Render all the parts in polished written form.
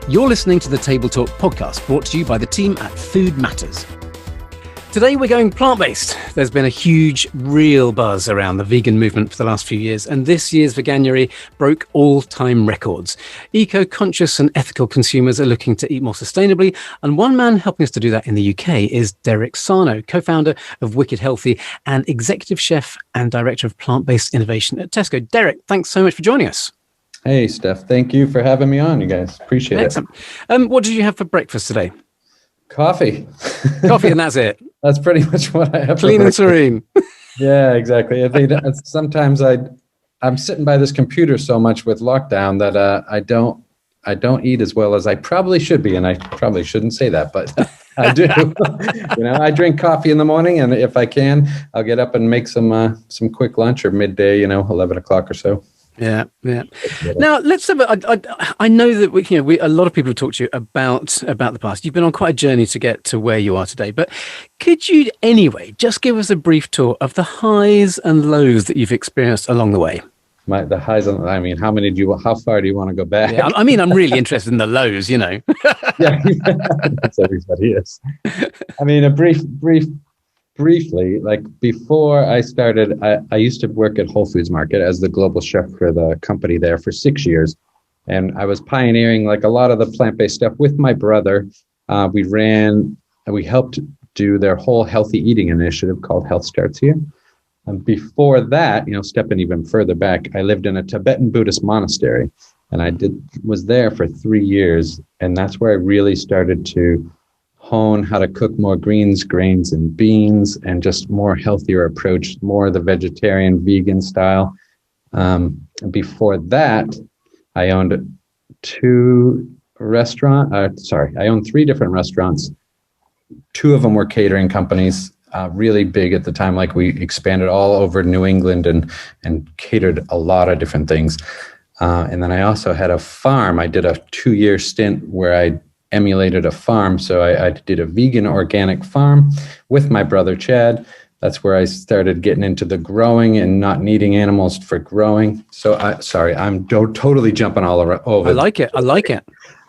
You're listening to the Table Talk podcast, brought to you by the team at Food Matters. Today we're going plant-based. There's been a huge, real buzz around the vegan movement for the last few years, and this year's Veganuary broke all-time records. Eco-conscious and ethical consumers are looking to eat more sustainably, and one man helping us to do that in the UK is Derek Sarno, co-founder of Wicked Healthy and executive chef and director of plant-based innovation at Tesco. Derek, thanks so much for joining us. Hey, Steph. Thank you for having me on, you guys. Appreciate it. What did you have for breakfast today? Coffee. Coffee, and that's it. That's pretty much what I have. Clean and serene. Yeah, exactly. Sometimes I'm sitting by this computer so much with lockdown that I don't eat as well as I probably should be, and I probably shouldn't say that, but I do. I drink coffee in the morning, and if I can, I'll get up and make some quick lunch or midday, 11 o'clock or so. Yeah. Now let's have. I know that a lot of people have talked to you about the past. You've been on quite a journey to get to where you are today. But could you, anyway, just give us a brief tour of the highs and lows that you've experienced along the way? The highs. How far do you want to go back? Yeah, I'm really interested in the lows. Yeah, that's everybody is. Briefly, before I started, I used to work at Whole Foods Market as the global chef for the company there for 6 years. And I was pioneering a lot of the plant-based stuff with my brother. We helped do their whole healthy eating initiative called Health Starts Here. And before that, stepping even further back, I lived in a Tibetan Buddhist monastery, and I was there for 3 years. And that's where I really started to hone how to cook more greens, grains, and beans, and just more healthier approach, more the vegetarian, vegan style. Before that, I owned 3 different restaurants. 2 of them were catering companies, really big at the time. We expanded all over New England and catered a lot of different things. And then I also had a farm. I did a 2-year stint where I emulated a farm. So I did a vegan organic farm with my brother Chad. That's where I started getting into the growing and not needing animals for growing. So I'm totally jumping all over. I like it.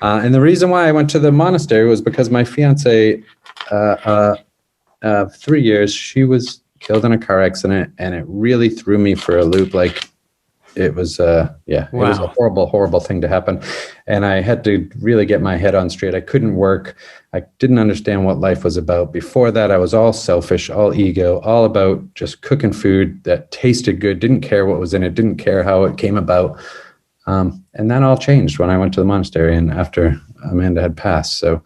And the reason why I went to the monastery was because my fiance, 3 years, she was killed in a car accident, and it really threw me for a loop. It was It was a horrible thing to happen. And I had to really get my head on straight. I couldn't work. I didn't understand what life was about. Before that, I was all selfish, all ego, all about just cooking food that tasted good, didn't care what was in it, didn't care how it came about. And that all changed when I went to the monastery and after Amanda had passed. So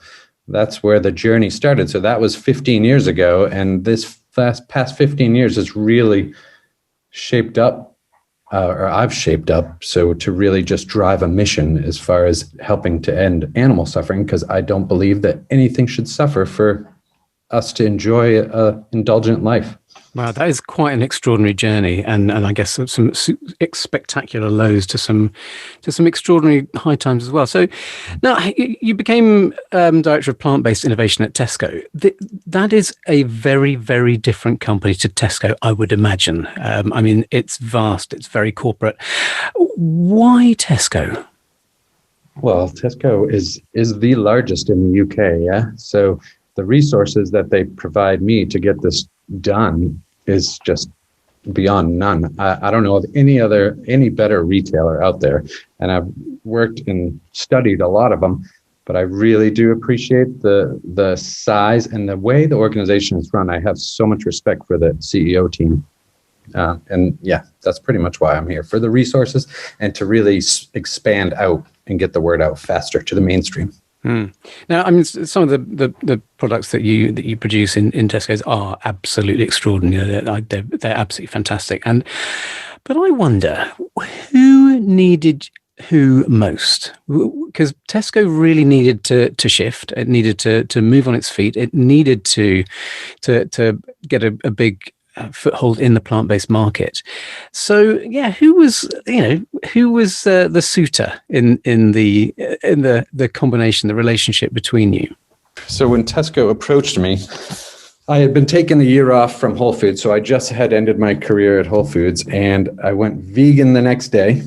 that's where the journey started. So that was 15 years ago. And this past 15 years has really shaped up, or I've shaped up, so to really just drive a mission as far as helping to end animal suffering, because I don't believe that anything should suffer for us to enjoy an indulgent life. Wow, that is quite an extraordinary journey, and I guess some spectacular lows to some extraordinary high times as well. So now you became director of plant-based innovation at Tesco. That is a very, very different company to Tesco, I would imagine. It's vast, it's very corporate. Why Tesco? Well, Tesco is the largest in the UK, yeah. So the resources that they provide me to get this done is just beyond none. I don't know of any better retailer out there. And I've worked and studied a lot of them, but I really do appreciate the size and the way the organization is run. I have so much respect for the CEO team. And yeah, that's pretty much why I'm here, for the resources and to really expand out and get the word out faster to the mainstream. Now, some of the products that you produce in Tesco's are absolutely extraordinary. They're absolutely fantastic. But I wonder who needed who most, because Tesco really needed to shift. It needed to move on its feet. It needed to get a big foothold in the plant-based market. So yeah, who was the suitor in the combination, the relationship between you? So when Tesco approached me, I had been taking a year off from Whole Foods. So I just had ended my career at Whole Foods, and I went vegan the next day.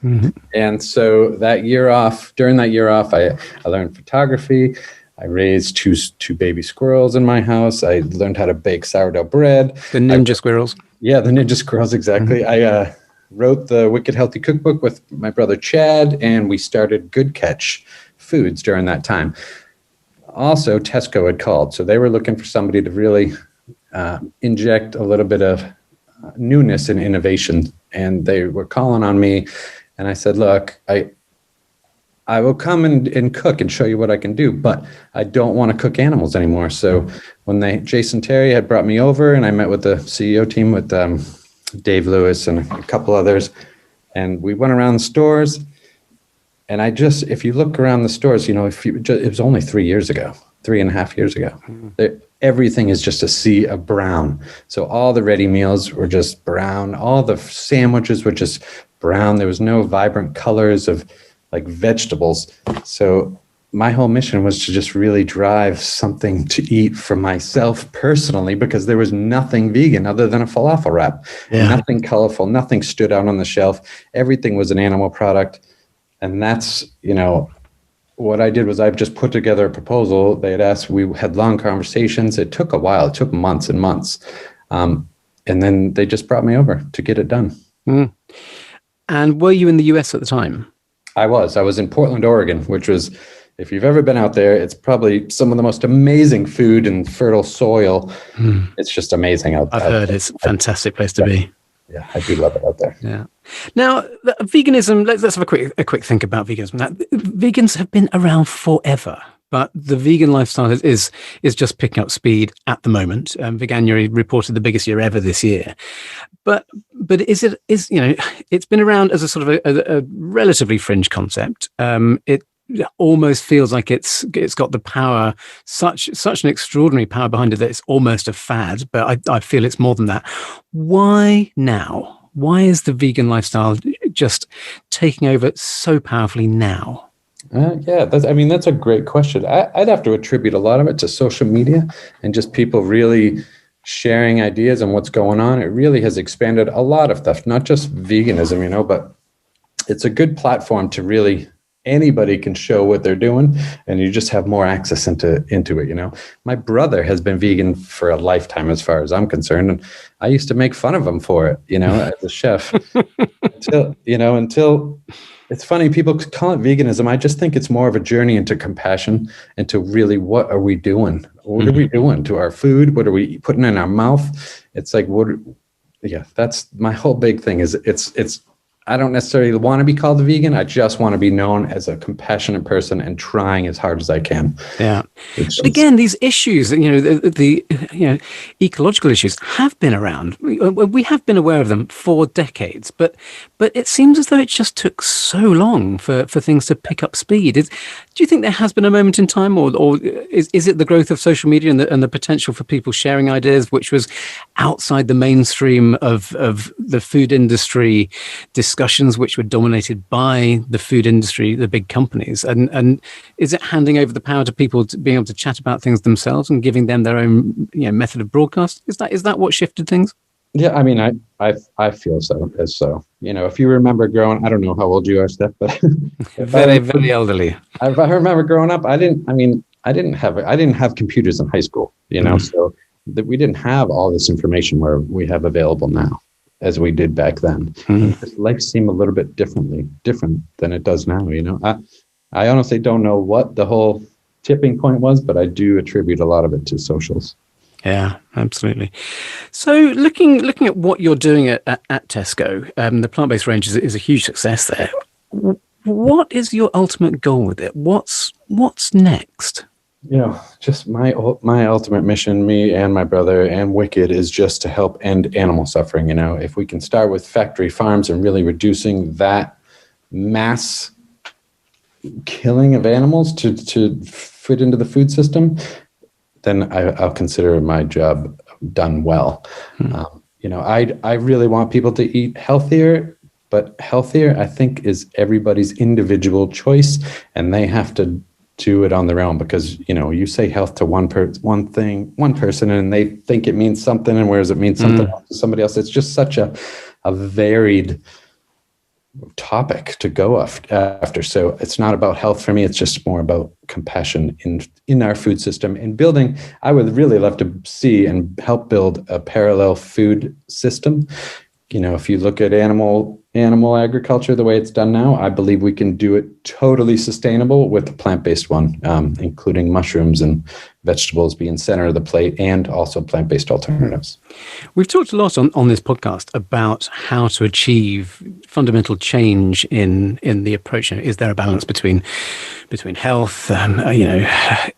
And so during that year off, I learned photography. I raised two baby squirrels in my house. I learned how to bake sourdough bread. The ninja squirrels. Yeah, the ninja squirrels, exactly. I wrote the Wicked Healthy cookbook with my brother Chad, and we started Good Catch Foods during that time. Also, Tesco had called, so they were looking for somebody to really inject a little bit of newness and innovation, and they were calling on me. And I said, look, I will come and cook and show you what I can do, but I don't want to cook animals anymore. So when Jason Terry had brought me over, and I met with the CEO team with Dave Lewis and a couple others, and we went around the stores. And if you look around the stores, it was only 3.5 years ago. Everything is just a sea of brown. So all the ready meals were just brown. All the sandwiches were just brown. There was no vibrant colors of like vegetables. So my whole mission was to just really drive something to eat for myself personally, because there was nothing vegan other than a falafel wrap. Yeah. Nothing colorful, nothing stood out on the shelf. Everything was an animal product. And that's, what I did was I just put together a proposal. They had asked, we had long conversations. It took a while. It took months and months. And then they just brought me over to get it done. Mm. And were you in the US at the time? I was in Portland, Oregon, which was, if you've ever been out there, it's probably some of the most amazing food and fertile soil. It's just amazing out there. I've heard it's a fantastic place to be. Yeah, I do love it out there. Yeah. Now, veganism, let's have a quick think about veganism. Now, vegans have been around forever, but the vegan lifestyle is just picking up speed at the moment. Veganuary reported the biggest year ever this year. But it's been around as a sort of a relatively fringe concept. It almost feels like it's got the power, such an extraordinary power behind it that it's almost a fad, but I feel it's more than that. Why now? Why is the vegan lifestyle just taking over so powerfully now? That's a great question. I'd have to attribute a lot of it to social media and just people really sharing ideas and what's going on. It really has expanded a lot of stuff, not just veganism, but it's a good platform to really, anybody can show what they're doing, and you just have more access into it. My brother has been vegan for a lifetime, as far as I'm concerned, and I used to make fun of him for it, as a chef. until it's funny, people call it veganism. I just think it's more of a journey into compassion, into really, what are we doing? What are we doing to our food? What are we putting in our mouth? It's like, that's my whole big thing. Is it's I don't necessarily want to be called a vegan. I just want to be known as a compassionate person and trying as hard as I can. Yeah. But again, these issues, the ecological issues have been around. We have been aware of them for decades, but it seems as though it just took so long for things to pick up speed. Do you think there has been a moment in time, or is it the growth of social media and the potential for people sharing ideas, which was outside the mainstream of the food industry discussions, which were dominated by the food industry, the big companies, and is it handing over the power to people to being able to chat about things themselves and giving them their own method of broadcast? Is that what shifted things? Yeah, I mean, I feel so. If you remember growing, I don't know how old you are, Steph, but very elderly. If I remember growing up, I didn't have computers in high school, so that we didn't have all this information where we have available now, as we did back then. Life seemed a little bit different than it does now. I honestly don't know what the whole tipping point was, but I do attribute a lot of it to socials. Yeah, absolutely. So looking at what you're doing at Tesco, the plant-based range is a huge success there. What is your ultimate goal with it? What's next? Just my ultimate mission, me and my brother and Wicked, is just to help end animal suffering. If we can start with factory farms and really reducing that mass killing of animals to fit into the food system, then I'll consider my job done well. I really want people to eat healthier, but healthier, I think, is everybody's individual choice, and they have to do it on their own, because you say health to one person, and they think it means something, and whereas it means something else to somebody else. It's just such a varied topic to go after. So it's not about health for me. It's just more about compassion in our food system and building. I would really love to see and help build a parallel food system. If you look at animal agriculture, the way it's done now, I believe we can do it totally sustainable with a plant-based one, including mushrooms and vegetables being center of the plate, and also plant-based alternatives. We've talked a lot on this podcast about how to achieve fundamental change in the approach. Is there a balance between health,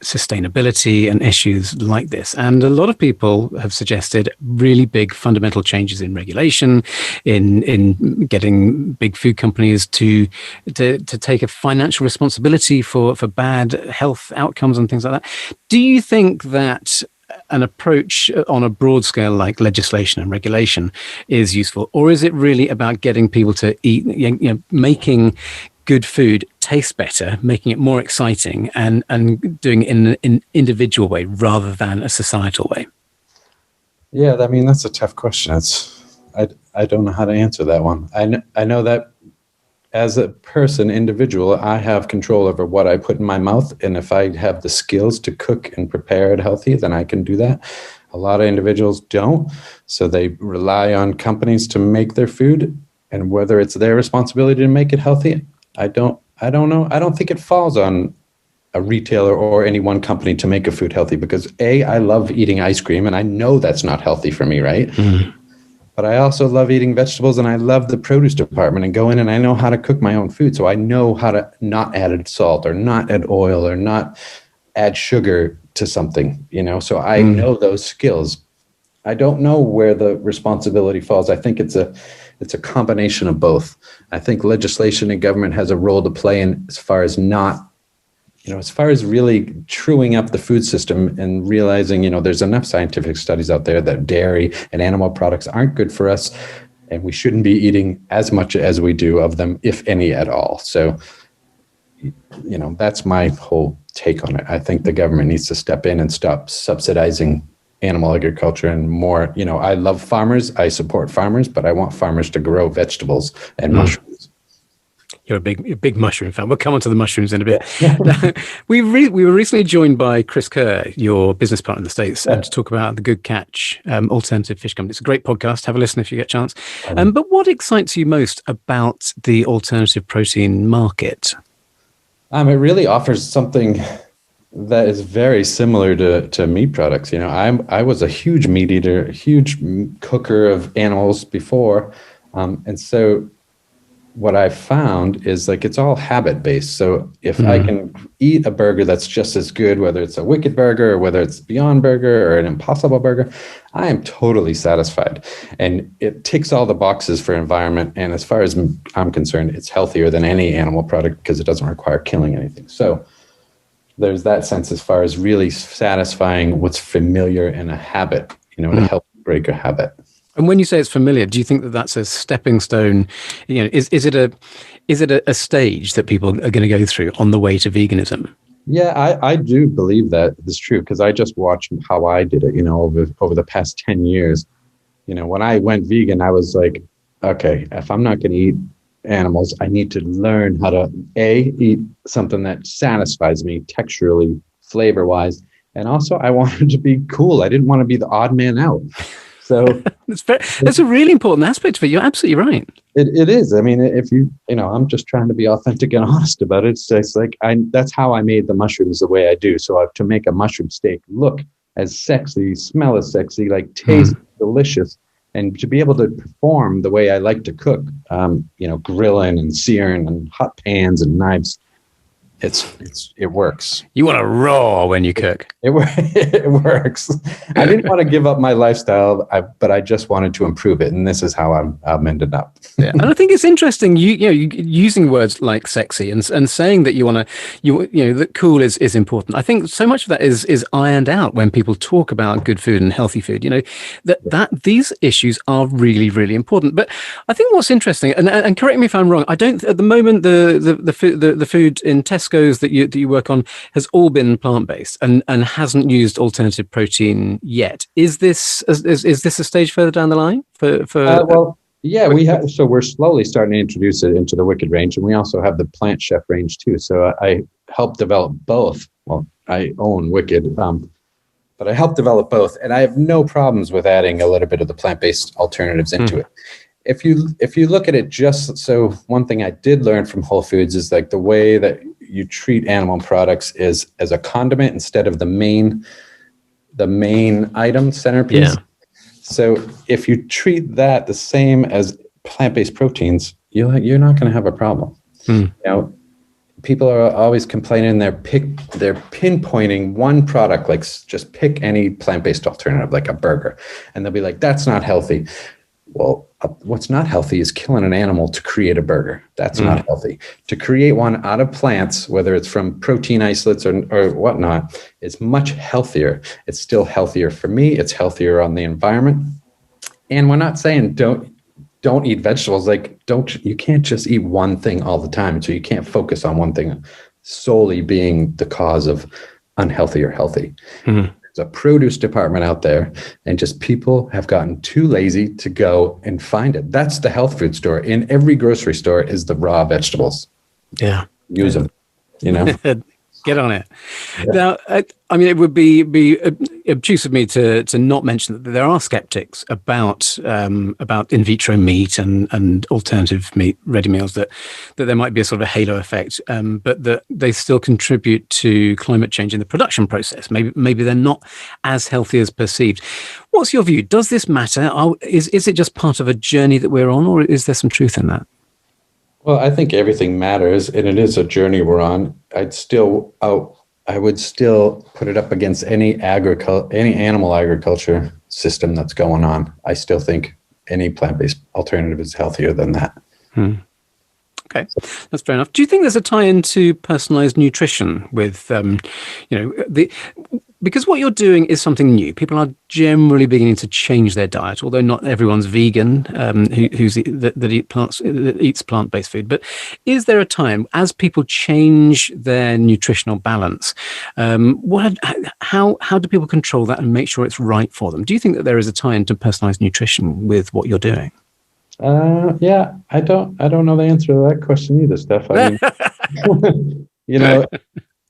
sustainability, and issues like this? And a lot of people have suggested really big fundamental changes in regulation, in getting big food companies to take a financial responsibility for bad health outcomes and things like that. Do you think that an approach on a broad scale like legislation and regulation is useful, or is it really about getting people to eat, making good food taste better, making it more exciting, and doing it in an individual way rather than a societal way? Yeah, that's a tough question. I don't know how to answer that one. I know that as a person, individual, I have control over what I put in my mouth. And if I have the skills to cook and prepare it healthy, then I can do that. A lot of individuals don't. So they rely on companies to make their food. And whether it's their responsibility to make it healthy, I don't know. I don't think it falls on a retailer or any one company to make a food healthy, because I love eating ice cream and I know that's not healthy for me, right? Mm. But I also love eating vegetables, and I love the produce department and go in and I know how to cook my own food. So I know how to not add salt or not add oil or not add sugar to something, so I know those skills. I don't know where the responsibility falls. I think it's a combination of both. I think legislation and government has a role to play in as far as really truing up the food system and realizing, there's enough scientific studies out there that dairy and animal products aren't good for us, and we shouldn't be eating as much as we do of them, if any at all. So, that's my whole take on it. I think the government needs to step in and stop subsidizing animal agriculture and more. I love farmers. I support farmers, but I want farmers to grow vegetables and mushrooms. You're a big mushroom fan. We'll come on to the mushrooms in a bit. We were recently joined by Chris Kerr, your business partner in the States, to talk about the Good Catch alternative fish company. It's a great podcast. Have a listen if you get a chance. But what excites you most about the alternative protein market? It really offers something that is very similar to meat products. I was a huge meat eater, a huge cooker of animals before. And so what I found is it's all habit based. So if I can eat a burger that's just as good, whether it's a Wicked Burger or whether it's Beyond Burger or an Impossible Burger, I am totally satisfied. And it ticks all the boxes for environment. And as far as I'm concerned, it's healthier than any animal product because it doesn't require killing anything. So there's that sense as far as really satisfying what's familiar and a habit, to help break a habit. And when you say it's familiar, do you think that that's a stepping stone? Is it a stage that people are going to go through on the way to veganism? Yeah, I do believe that is true, because I just watched how I did it, over the past 10 years. When I went vegan, I was like, okay, if I'm not going to eat animals, I need to learn how to eat something that satisfies me texturally, flavor-wise. And also I wanted to be cool. I didn't want to be the odd man out. So that's a really important aspect of it. You're absolutely right. It is. I mean, if I'm just trying to be authentic and honest about it. It's just that's how I made the mushrooms the way I do. So to make a mushroom steak look as sexy, smell as sexy, taste delicious, and to be able to perform the way I like to cook, grilling and searing and hot pans and knives, it works. You want to raw when you cook. It works. I didn't want to give up my lifestyle, but I just wanted to improve it, and this is how I'm ended up. Yeah, and I think it's interesting. You using words like sexy and saying that that cool is important. I think so much of that is ironed out when people talk about good food and healthy food. That these issues are really, really important. But I think what's interesting, and correct me if I'm wrong, I don't at the moment the food in Tesco's that you work on has all been plant-based and hasn't used alternative protein yet. Is this a stage further down the line for well, Yeah, we have. So we're slowly starting to introduce it into the Wicked range, and we also have the Plant Chef range too. So I helped develop both. Well, I own Wicked, but I helped develop both, and I have no problems with adding a little bit of the plant-based alternatives into it. If you look at it, just so one thing I did learn from Whole Foods is like the way that you treat animal products is as a condiment instead of the main item centerpiece. Yeah. So if you treat that the same as plant-based proteins, you're not going to have a problem. You know, people are always complaining they're pinpointing one product, like just pick any plant-based alternative, like a burger, and they'll be like, that's not healthy. Well, what's not healthy is killing an animal to create a burger. That's not healthy. To create one out of plants, whether it's from protein isolates or whatnot, is much healthier. It's still healthier for me. It's healthier on the environment. And we're not saying don't eat vegetables. Like you can't just eat one thing all the time. So you can't focus on one thing solely being the cause of unhealthy or healthy. There's a produce department out there, and just people have gotten too lazy to go and find it. That's the health food store. In every grocery store is the raw vegetables. Yeah. Use them, you know. Get on it. Yeah. Now, I mean, it would be obtuse of me to not mention that there are skeptics about in vitro meat and alternative meat ready meals that there might be a sort of a halo effect, but that they still contribute to climate change in the production process. Maybe they're not as healthy as perceived. What's your view? Does this matter? Is it just part of a journey that we're on, or is there some truth in that? Well, I think everything matters, and it is a journey we're on. I would still put it up against any animal agriculture system that's going on. I still think any plant-based alternative is healthier than that. Okay, that's fair enough. Do you think there's a tie-in to personalized nutrition with, because what you're doing is something new. People are generally beginning to change their diet, although not everyone's vegan that eats plant-based food. But is there a time as people change their nutritional balance? How do people control that and make sure it's right for them? Do you think that there is a tie into personalized nutrition with what you're doing? Yeah, I don't know the answer to that question either, Steph. I mean,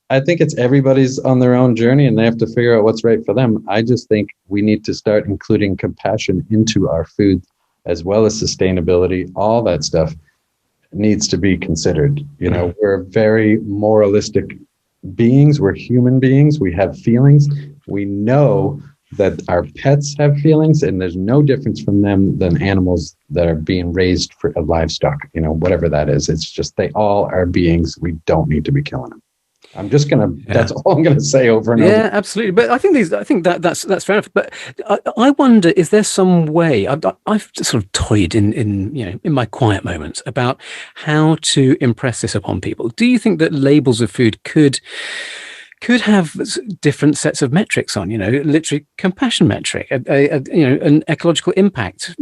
I think it's everybody's on their own journey and they have to figure out what's right for them. I just think we need to start including compassion into our food as well as sustainability. All that stuff needs to be considered. We're very moralistic beings. We're human beings. We have feelings. We know that our pets have feelings, and there's no difference from them than animals that are being raised for livestock, whatever that is. It's just they all are beings. We don't need to be killing them. That's all I'm gonna say over and over. Yeah, absolutely. But I think that's fair enough. But I wonder, is there some way? I've sort of toyed in my quiet moments about how to impress this upon people. Do you think that labels of food could have different sets of metrics on, literally compassion metric, an ecological impact,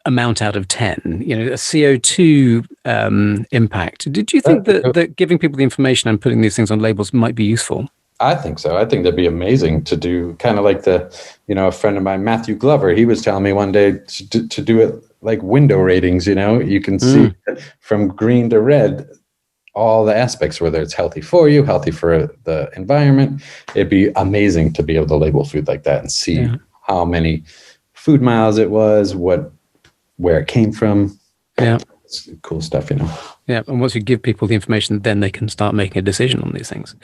amount out of 10, a CO2 impact. Did you think that giving people the information and putting these things on labels might be useful? I think so. I think that'd be amazing to do, kind of like a friend of mine, Matthew Glover, he was telling me one day to do it like window ratings, you can see from green to red, all the aspects, whether it's healthy for you, healthy for the environment. It'd be amazing to be able to label food like that and see how many food miles it was, where it came from. Yeah. It's cool stuff, Yeah. And once you give people the information, then they can start making a decision on these things.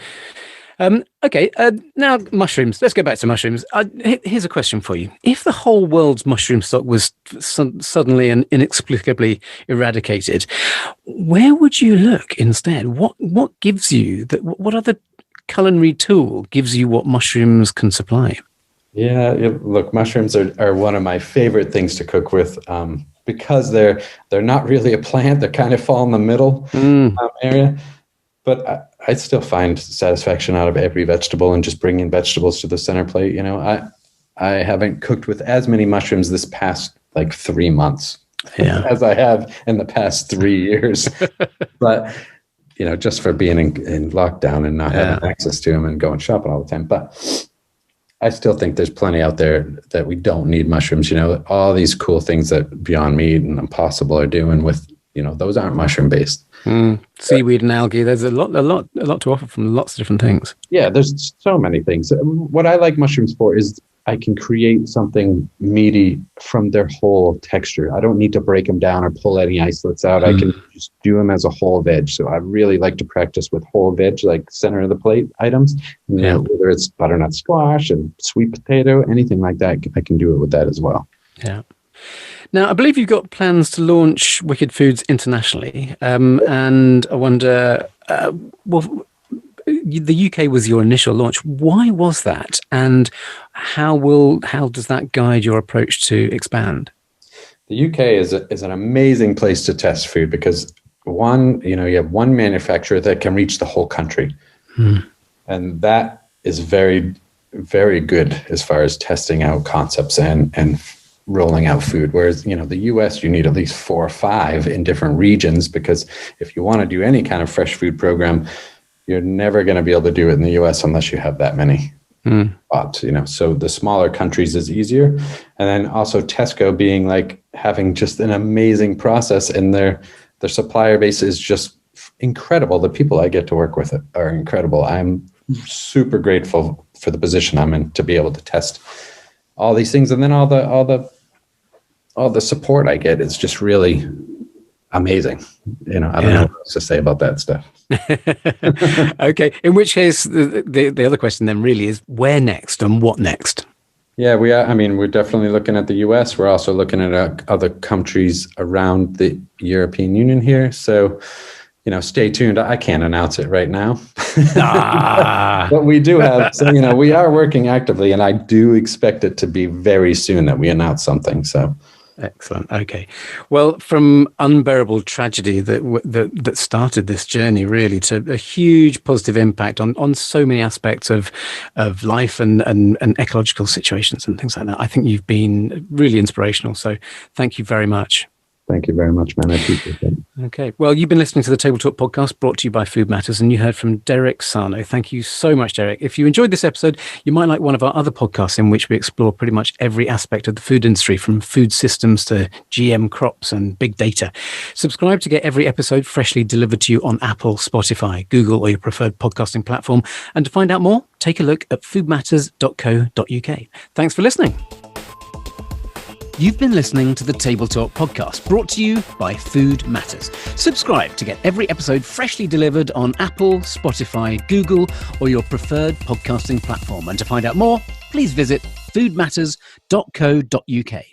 Okay. Now mushrooms. Let's go back to mushrooms. Here's a question for you. If the whole world's mushroom stock was suddenly and inexplicably eradicated, where would you look instead? What gives you that? What other culinary tool gives you what mushrooms can supply? Yeah, look, mushrooms are one of my favorite things to cook with, because they're not really a plant. They kind of fall in the middle area. But I still find satisfaction out of every vegetable and just bringing vegetables to the center plate. I haven't cooked with as many mushrooms this past 3 months as I have in the past 3 years. But, just for being in lockdown and not having access to them and going shopping all the time. But I still think there's plenty out there that we don't need mushrooms. All these cool things that Beyond Meat and Impossible are doing with, those aren't mushroom based. Seaweed and algae. There's a lot to offer from lots of different things. Yeah, there's so many things. What I like mushrooms for is I can create something meaty from their whole texture. I don't need to break them down or pull any isolates out. I can just do them as a whole veg. So I really like to practice with whole veg, like center of the plate items. Whether it's butternut squash and sweet potato, anything like that, I can do it with that as well. Yeah. Now, I believe you've got plans to launch Wicked Foods internationally. And I wonder, the UK was your initial launch. Why was that? And how does that guide your approach to expand? The UK is an amazing place to test food because you have one manufacturer that can reach the whole country. And that is very, very good as far as testing out concepts and rolling out food. Whereas, the US, you need at least 4 or 5 in different regions, because if you want to do any kind of fresh food program, you're never going to be able to do it in the US unless you have that many spots, So the smaller countries is easier. And then also Tesco being having just an amazing process, and their supplier base is just incredible. The people I get to work with are incredible. I'm super grateful for the position I'm in to be able to test all these things. And then all the support I get is just really amazing. I don't know what else to say about that stuff. Okay. In which case, the other question then really is, where next and what next? Yeah, we are. I mean, we're definitely looking at the US. We're also looking at other countries around the European Union here. So, stay tuned. I can't announce it right now. But we do have, we are working actively, and I do expect it to be very soon that we announce something. So. Excellent. Okay. Well, from unbearable tragedy that started this journey, really, to a huge positive impact on so many aspects of life and ecological situations and things like that, I think you've been really inspirational. So thank you very much. Thank you very much, man. I appreciate it. Okay. Well, you've been listening to the Table Talk podcast brought to you by Food Matters, and you heard from Derek Sarno. Thank you so much, Derek. If you enjoyed this episode, you might like one of our other podcasts in which we explore pretty much every aspect of the food industry, from food systems to GM crops and big data. Subscribe to get every episode freshly delivered to you on Apple, Spotify, Google, or your preferred podcasting platform. And to find out more, take a look at foodmatters.co.uk. Thanks for listening. You've been listening to the Table Talk podcast, brought to you by Food Matters. Subscribe to get every episode freshly delivered on Apple, Spotify, Google, or your preferred podcasting platform. And to find out more, please visit foodmatters.co.uk.